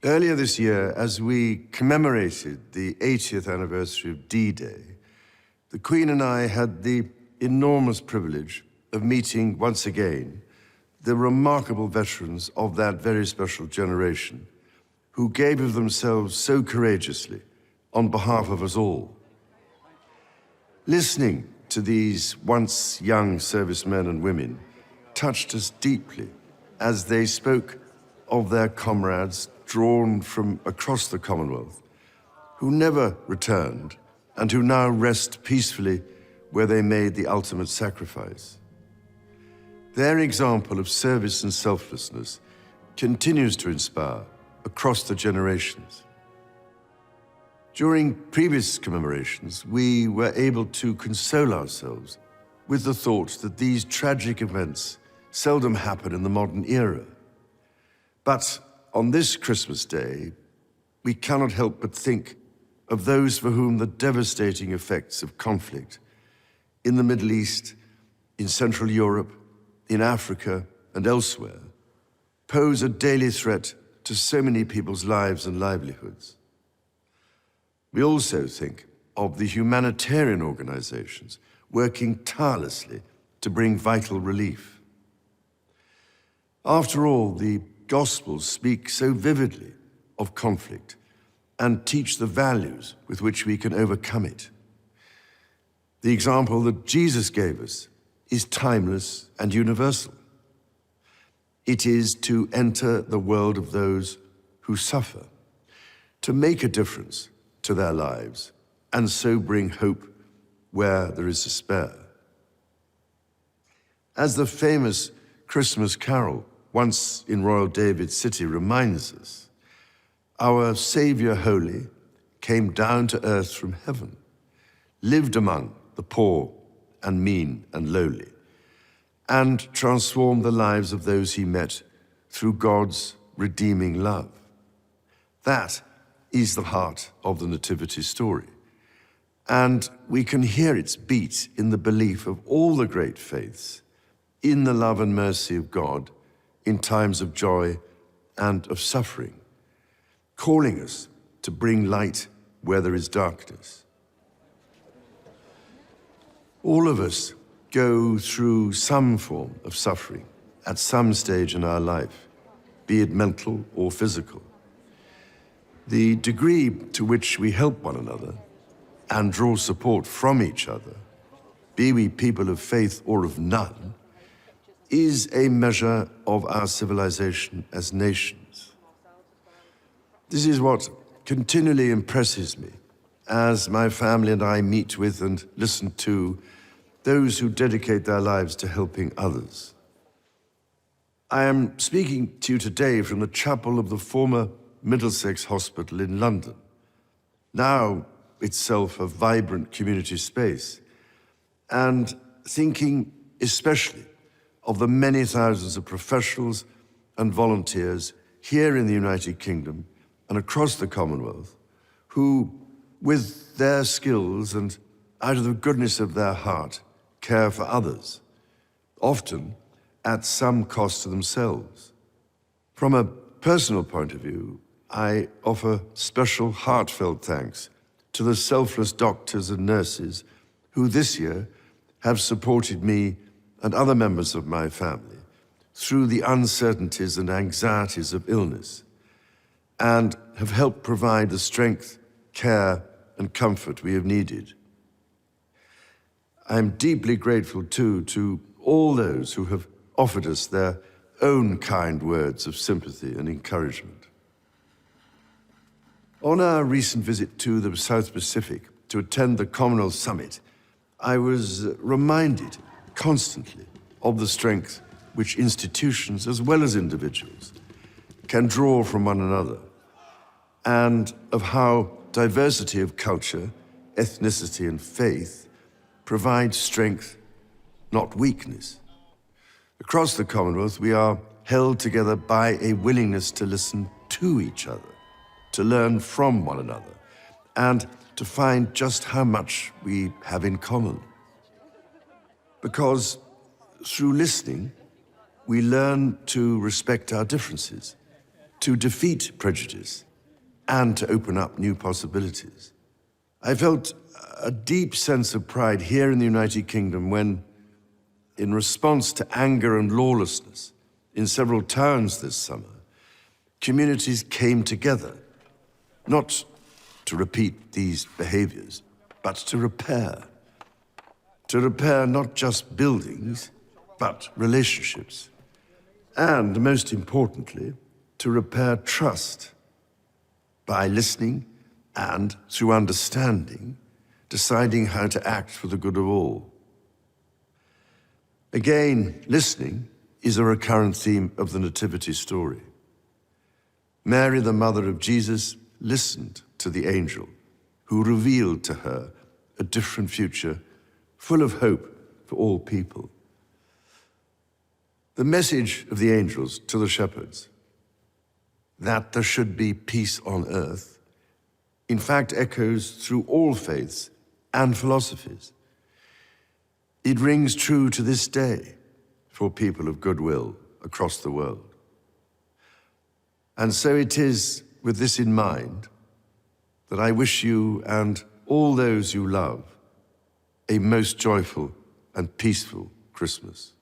Earlier this year, as we commemorated the 80th anniversary of D-Day, the Queen and I had the enormous privilege of meeting once again the remarkable veterans of that very special generation who gave of themselves so courageously on behalf of us all. Listening to these once young servicemen and women touched us deeply as they spoke of their comrades drawn from across the Commonwealth, who never returned and who now rest peacefully where they made the ultimate sacrifice. Their example of service and selflessness continues to inspire across the generations. During previous commemorations, we were able to console ourselves with the thought that these tragic events seldom happen in the modern era. But on this Christmas Day, we cannot help but think of those for whom the devastating effects of conflict in the Middle East, in Central Europe, in Africa, and elsewhere pose a daily threat to so many people's lives and livelihoods. We also think of the humanitarian organizations working tirelessly to bring vital relief. After all, the Gospels speak so vividly of conflict and teach the values with which we can overcome it. The example that Jesus gave us is timeless and universal. It is to enter the world of those who suffer, to make a difference to their lives, and so bring hope where there is despair. As the famous Christmas carol, Once in Royal David's City, reminds us, our Savior Holy came down to earth from heaven, lived among the poor and mean and lowly, and transformed the lives of those he met through God's redeeming love. That is the heart of the Nativity story, and we can hear its beat in the belief of all the great faiths in the love and mercy of God in times of joy and of suffering, calling us to bring light where there is darkness. All of us go through some form of suffering at some stage in our life, be it mental or physical. The degree to which we help one another and draw support from each other, be we people of faith or of none, is a measure of our civilization as nations. This is what continually impresses me as my family and I meet with and listen to those who dedicate their lives to helping others. I am speaking to you today from the chapel of the former Middlesex Hospital in London, now itself a vibrant community space, and thinking especially of the many thousands of professionals and volunteers here in the United Kingdom and across the Commonwealth who, with their skills and out of the goodness of their heart, care for others, often at some cost to themselves. From a personal point of view, I offer special heartfelt thanks to the selfless doctors and nurses who this year have supported me and other members of my family through the uncertainties and anxieties of illness, and have helped provide the strength, care, and comfort we have needed. I am deeply grateful, too, to all those who have offered us their own kind words of sympathy and encouragement. On our recent visit to the South Pacific to attend the Commonwealth Summit, I was reminded constantly of the strength which institutions, as well as individuals, can draw from one another, and of how diversity of culture, ethnicity, and faith provides strength, not weakness. Across the Commonwealth, we are held together by a willingness to listen to each other, to learn from one another, and to find just how much we have in common. Because through listening, we learn to respect our differences, to defeat prejudice and to open up new possibilities. I felt a deep sense of pride here in the United Kingdom when, in response to anger and lawlessness in several towns this summer, communities came together, not to repeat these behaviors, but to repair. To repair not just buildings, but relationships. And most importantly, to repair trust by listening and, through understanding, deciding how to act for the good of all. Again, listening is a recurrent theme of the Nativity story. Mary, the mother of Jesus, listened to the angel who revealed to her a different future full of hope for all people. The message of the angels to the shepherds, that there should be peace on earth, in fact echoes through all faiths and philosophies. It rings true to this day for people of goodwill across the world. And so it is with this in mind that I wish you and all those you love a most joyful and peaceful Christmas.